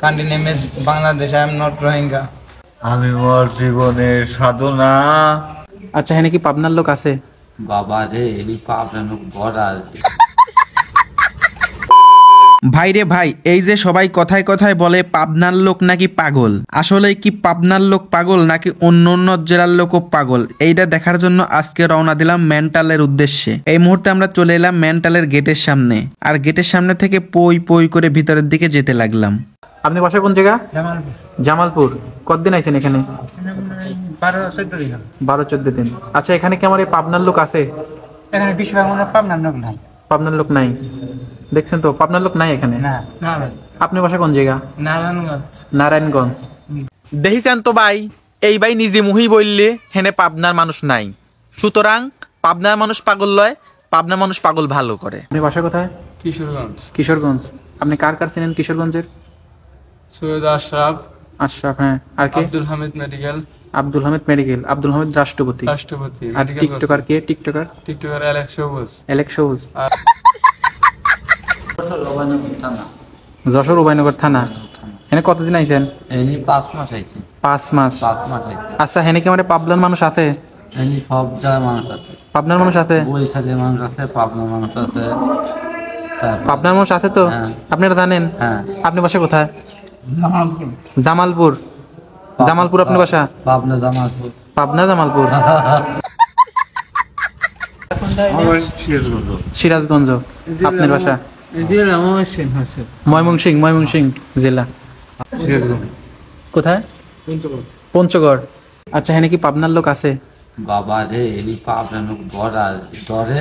Country name is Bangladesh. I am not Rohingya. আমি মোর জীবনের সাধনা। আচ্ছা, এখানে কি পাবনার লোক আছে? বাবা রে, এই পাবনার লোক ভরা। ভাই রে ভাই, এই যে সবাই কথায় কথায় বলে পাবনার লোক নাকি পাগল, আসলে কি পাবনার লোক পাগল নাকি অন্য অন্য জেলার লোকও পাগল? এইটা দেখার জন্য আজকে রওনা দিলাম মেন্টালের উদ্দেশ্যে। এই মুহূর্তে আমরা চলে এলাম মেন্টালের গেটের সামনে, আর গেটের সামনে থেকে পই পই করে ভিতরের দিকে যেতে লাগলাম। আপনি বাসা কোন জায়গা? জামালপুর। কতদিন আইছেন এখানে? 12-14 দিন। আচ্ছা, এখানে কি আমার এই পাবনার লোক আছে? এখানে বেশিরভাগ মনে পাবনার লোক নাই। পাবনার লোক নাই? দেখছেন তো, পাবনার লোক নাই এখানে। না না ভাই। আপনি বাসা কোন জায়গা? নারায়ণগঞ্জ। নারায়ণগঞ্জ। দেখিছেন তো ভাই, এই ভাই নিজে মুহি বললে হেনে পাবনার মানুষ নাই, সুতরাং পাবনার মানুষ পাগল লয়, পাবনার মানুষ পাগল ভালো করে। আপনি বাসা কোথায়? কিশোরগঞ্জ। কিশোরগঞ্জ। আপনি কার কার চিনেন কিশোরগঞ্জের? সৈয়দ আশরাফ। আশরাফ, হ্যাঁ। আর কে? আব্দুল হামিদ মেডিকেল। আব্দুল হামিদ মেডিকেল। আব্দুল হামিদ রাষ্ট্রপতি। আর টিকটকার কে? টিকটকার অ্যালেক্স সবুজ। অ্যালেক্স সবুজ। যশোর উভয়নগর থানা। এখানে কতদিন আইছেন? 5 মাস আইছি। 5 মাস। 5 মাস আইছি। আচ্ছা, এখানে কি আমাদের পাবনার মানুষ আছে? সব জায়গার মানুষ আছে। পাবনার মানুষ আছে? বরিশালের মানুষ আছে, পাবনার মানুষ আছে। পাবনার মানুষ আছে তো? আপনারা জানেন? হ্যাঁ। আপনি বাসা কোথায়? জামালপুর। জামালপুর আপনার বাসা? পাবনা জামালপুর। পাবনা জামালপুর। সিরাজগঞ্জ। আপনার বাসা? ময়মনসিংহ জেলা। কোথায়? পঞ্চগড়। আচ্ছা, এখানে কি পাবনার লোক আছে? বাবা রে, এই পাবনার লোক ভরা। ডরে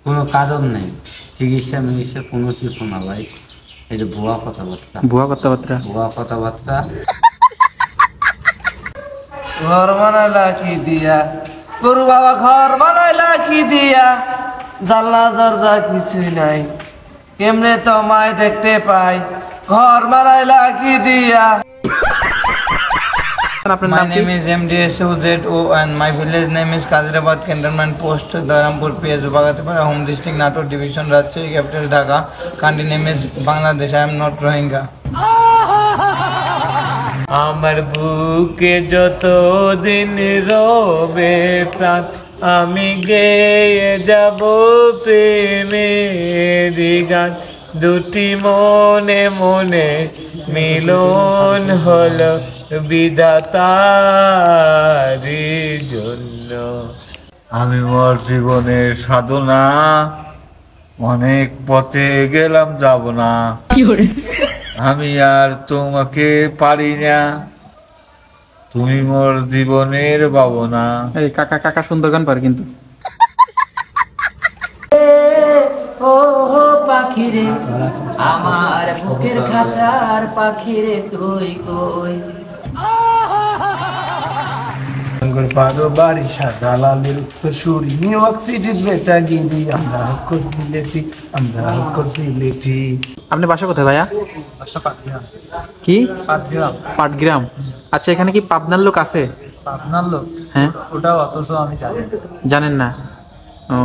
কোনো কারণ নেই, চিকিৎসা মিকিৎসা কোনো কিছু না ভাই। এই যে ভুয়া কথাবার্তা। ঘর বানাইলা কি দিয়া গরু বাবা, ঘর বানাইলা কি দিয়া, জানলা দরজা কিছুই নাই, কেমনে তোমায় দেখতে পাই, ঘর বানাইলা কি দিয়া। My name is MDSOZO and my village name is Kazirabad, Cantonment Post, Dharampur, PS, Bhagatipara, Home District, Nator Division, Rajshahi, Capital Dhaka. Country name is Bangladesh. I am not Rohingya. আমার বুকে যত দিন রবে প্রাণ, আমি গেয়ে যাব প্রেমের গান। দুটি মনে মনে মিলন হলো বিধাতার জন্য। আমি মোর জীবনের সাধনা, অনেক পথে গেলাম যাব না, আমি আর তোমাকে পারি না, তুমি মোর জীবনের ভাবনা। এই কাকা সুন্দর গান পারে কিন্তু। ও পাখিরে, আমার বুকের খাঁচার পাখিরে, তুই কই? পারো বারিশা দালালের উত্তরসূরি, নিউ ইয়র্ক সিটির বেটাগিরি, আমরা সিলেটি। আপনি বাসা কোথায় ভাইয়া? কি? পাটগ্রাম। আচ্ছা, এখানে কি পাবনার লোক আছে? পাবনার লোক? হ্যাঁ। ওটা অথচ আমি জানি। জানেন না? ও।